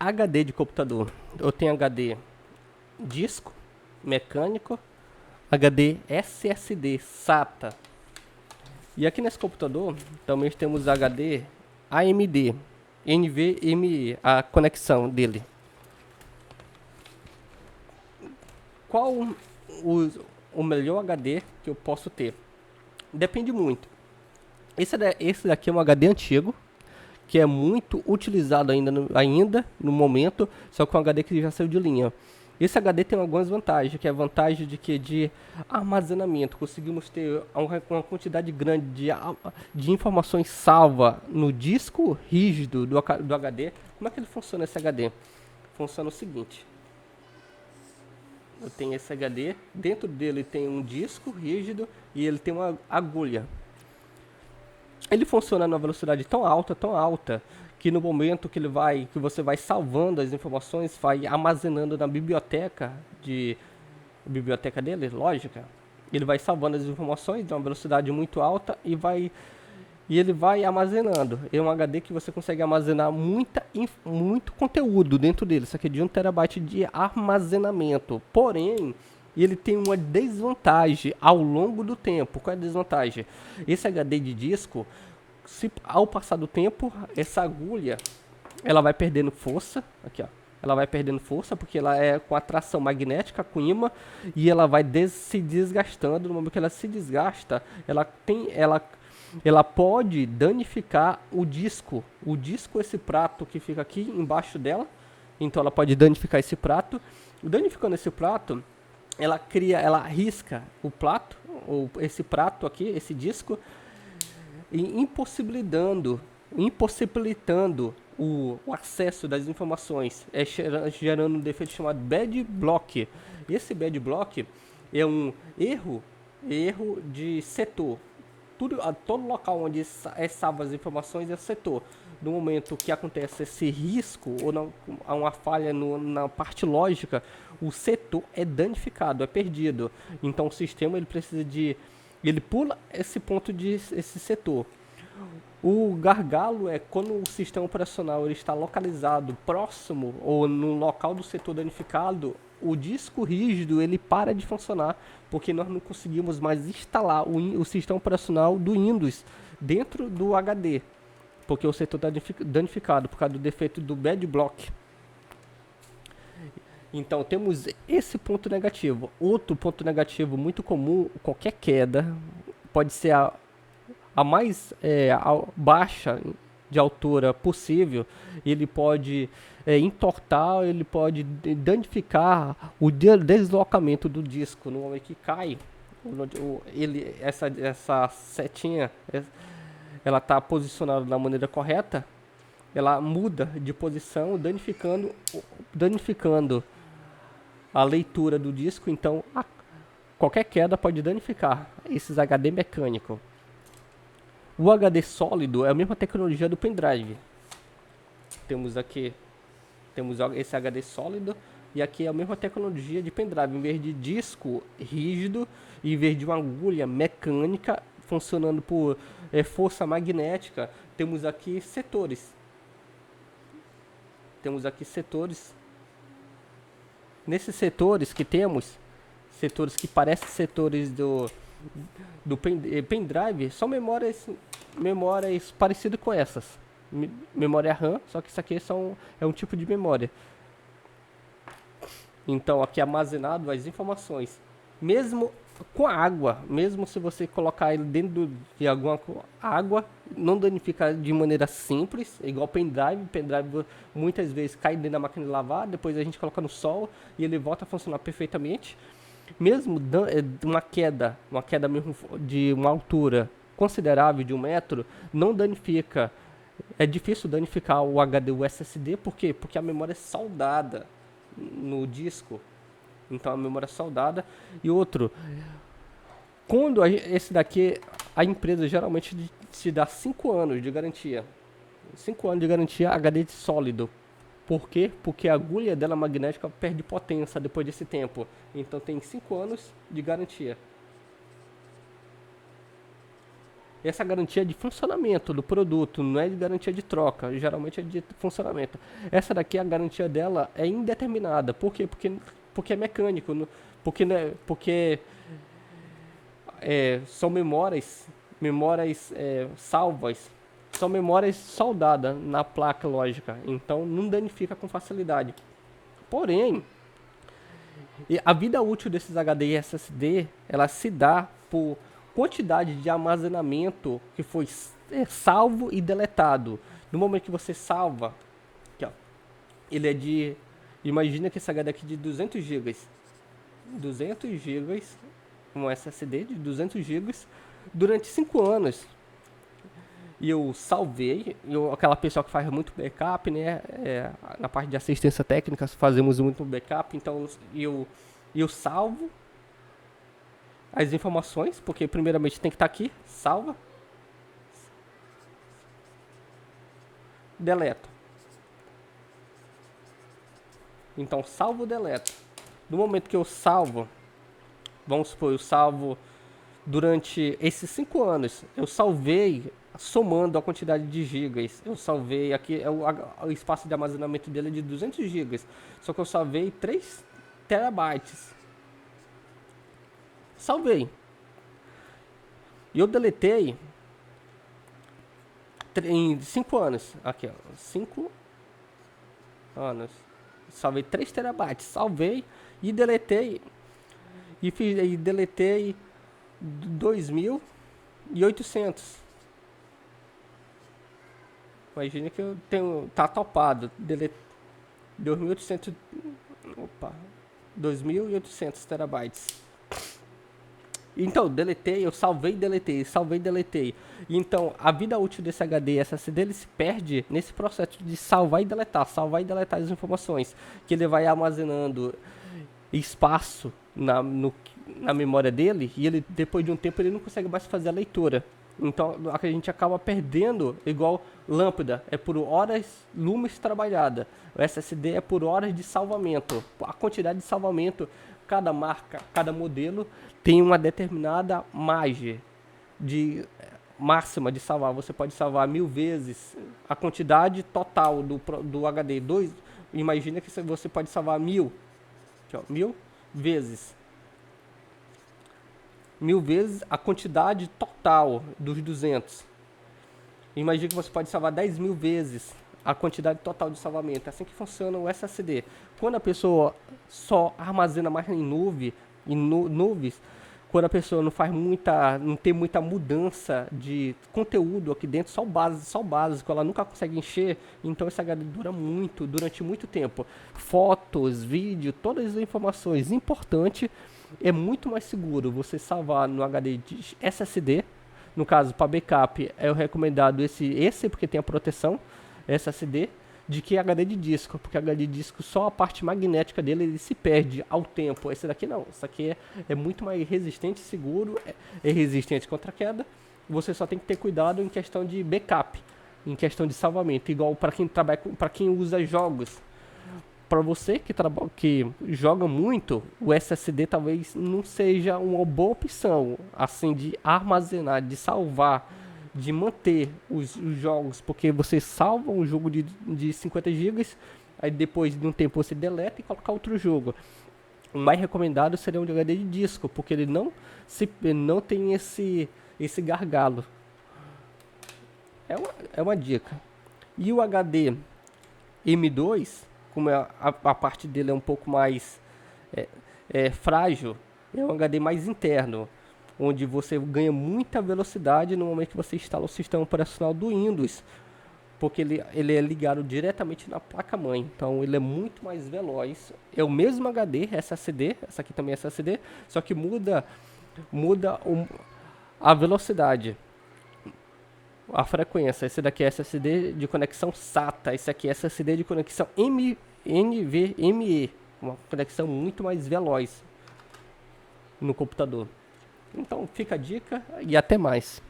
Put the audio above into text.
HD de computador. Eu tenho HD disco, mecânico, HD SSD, SATA. E aqui nesse computador também temos HD AMD, NVMe, a conexão dele. Qual o melhor HD que eu posso ter? Depende muito. Esse daqui é um HD antigo, que é muito utilizado ainda no momento, só que é um HD que já saiu de linha. Esse HD tem algumas vantagens, que é a vantagem de armazenamento. Conseguimos ter uma quantidade grande de informações salva no disco rígido do HD. Como é que ele funciona esse HD? Funciona o seguinte. Eu tenho esse HD, dentro dele tem um disco rígido e ele tem uma agulha. Ele funciona numa velocidade tão alta, que no momento que você vai salvando as informações, vai armazenando na biblioteca dele, lógica, ele vai salvando as informações a uma velocidade muito alta e ele vai armazenando. É um HD que você consegue armazenar muito conteúdo dentro dele, isso aqui é de 1 TB de armazenamento. Porém, ele tem uma desvantagem ao longo do tempo. Qual é a desvantagem? Esse HD de disco, ao passar do tempo, essa agulha ela vai perdendo força. Aqui, ó. Ela vai perdendo força porque ela é com atração magnética, com ímã, e ela vai se desgastando. No momento que ela se desgasta, ela pode danificar o disco. O disco, esse prato que fica aqui embaixo dela. Então ela pode danificar esse prato. Danificando esse prato, ela risca o prato, ou esse prato aqui, esse disco, e impossibilitando o acesso das informações, gerando um defeito chamado bad block. Esse bad block é um erro de setor. Todo local onde salva as informações é setor. No momento que acontece esse risco ou não, há uma falha na parte lógica, o setor é danificado, é perdido. Então o sistema ele pula esse ponto esse setor. O gargalo é quando o sistema operacional ele está localizado próximo ou no local do setor danificado, o disco rígido ele para de funcionar, porque nós não conseguimos mais instalar o sistema operacional do Windows dentro do HD, porque o setor está danificado por causa do defeito do bad block. Então temos esse ponto negativo. Outro ponto negativo muito comum, qualquer queda, pode ser a mais baixa de altura possível, ele pode entortar, ele pode danificar o deslocamento do disco. No momento que cai, essa setinha, ela está posicionada da maneira correta, ela muda de posição, danificando a leitura do disco. Então qualquer queda pode danificar esses HD mecânicos. O HD sólido é a mesma tecnologia do pendrive. Temos esse HD sólido e aqui é a mesma tecnologia de pendrive. Em vez de disco rígido, em vez de uma agulha mecânica funcionando por força magnética, temos aqui setores. Nesses setores que parecem setores do pendrive, são memórias parecidas com essas. Memória RAM, só que isso aqui é um tipo de memória. Então aqui é armazenado as informações. Mesmo com a água, mesmo se você colocar ele dentro de alguma água, não danifica de maneira simples, igual pendrive. Pendrive muitas vezes cai dentro da máquina de lavar, depois a gente coloca no sol e ele volta a funcionar perfeitamente. Mesmo uma queda mesmo de uma altura considerável de 1 metro, não danifica. É difícil danificar o HD, o SSD, por quê? Porque a memória é soldada no disco. Então a memória é soldada. E outro, quando esse daqui, a empresa geralmente te dá 5 anos de garantia. 5 anos de garantia HD sólido. Por quê? Porque a agulha dela magnética perde potência depois desse tempo. Então tem 5 anos de garantia. Essa garantia é de funcionamento do produto, não é de garantia de troca, geralmente é de funcionamento. Essa daqui, a garantia dela é indeterminada. Por quê? Porque é mecânico, porque são memórias salvas, são memórias soldadas na placa lógica, então não danifica com facilidade. Porém, a vida útil desses HD e SSD, ela se dá por quantidade de armazenamento que foi salvo e deletado. No momento que você salva, aqui, ó, ele é de, imagina que esse HD aqui de 200 GB, 200 GB, um SSD de 200 GB durante 5 anos. E eu salvei, aquela pessoa que faz muito backup, né, na parte de assistência técnica fazemos muito backup, então eu salvo as informações, porque primeiramente tem que estar aqui, salva, deleto. Então salvo, deleto. No momento que eu salvo, vamos supor, eu salvo durante esses 5 anos, eu salvei somando a quantidade de gigas. Eu salvei aqui, o espaço de armazenamento dele é de 200 gigas, só que eu salvei 3 terabytes. Salvei. E eu deletei em 5 anos. Aqui, ó, 5 anos. Salvei 3 terabytes. Salvei e deletei. E deletei 2.800. Imagina que eu tenho. Tá topado. 2.800. Opa. 2.800 terabytes. Então, deletei, eu salvei e deletei, salvei e deletei. Então, a vida útil desse HD e SSD, ele se perde nesse processo de salvar e deletar as informações. Que ele vai armazenando espaço na memória dele, e ele, depois de um tempo, ele não consegue mais fazer a leitura. Então, a gente acaba perdendo, igual lâmpada, é por horas lumes trabalhada. O SSD é por horas de salvamento. A quantidade de salvamento, cada marca, cada modelo tem uma determinada margem de máxima de salvar. Você pode salvar 1000 vezes a quantidade total do HD. Imagina que você pode salvar 1000, aqui, ó, 1000 vezes. 1000 vezes a quantidade total dos 200. Imagina que você pode salvar 10.000 vezes a quantidade total de salvamento. É assim que funciona o SSD. Quando a pessoa só armazena mais em nuvens, quando a pessoa não tem muita mudança de conteúdo aqui dentro, só o básico, ela nunca consegue encher, então esse HD dura durante muito tempo. Fotos, vídeo, todas as informações importantes, é muito mais seguro você salvar no HD de SSD. No caso, para backup, é o recomendado esse porque tem a proteção SSD, de que HD de disco, porque HD de disco, só a parte magnética dele ele se perde ao tempo. Esse daqui não, esse aqui é muito mais resistente, seguro, é resistente contra queda. Você só tem que ter cuidado em questão de backup, em questão de salvamento, igual para quem trabalha, para quem usa jogos. Para você que joga muito, o SSD talvez não seja uma boa opção, assim, de armazenar, de salvar, de manter os jogos, porque você salva um jogo de 50 GB, aí depois de um tempo você deleta e coloca outro jogo. O mais recomendado seria um HD de disco, porque ele não tem esse gargalo. É uma dica. E o HD M2, como a parte dele é um pouco mais frágil, é um HD mais interno, onde você ganha muita velocidade no momento que você instala o sistema operacional do Windows, porque ele é ligado diretamente na placa-mãe, então ele é muito mais veloz. É o mesmo HD, SSD, essa aqui também é SSD, só que muda a velocidade, a frequência. Esse daqui é SSD de conexão SATA, esse aqui é SSD de conexão NVMe, uma conexão muito mais veloz no computador. Então fica a dica e até mais.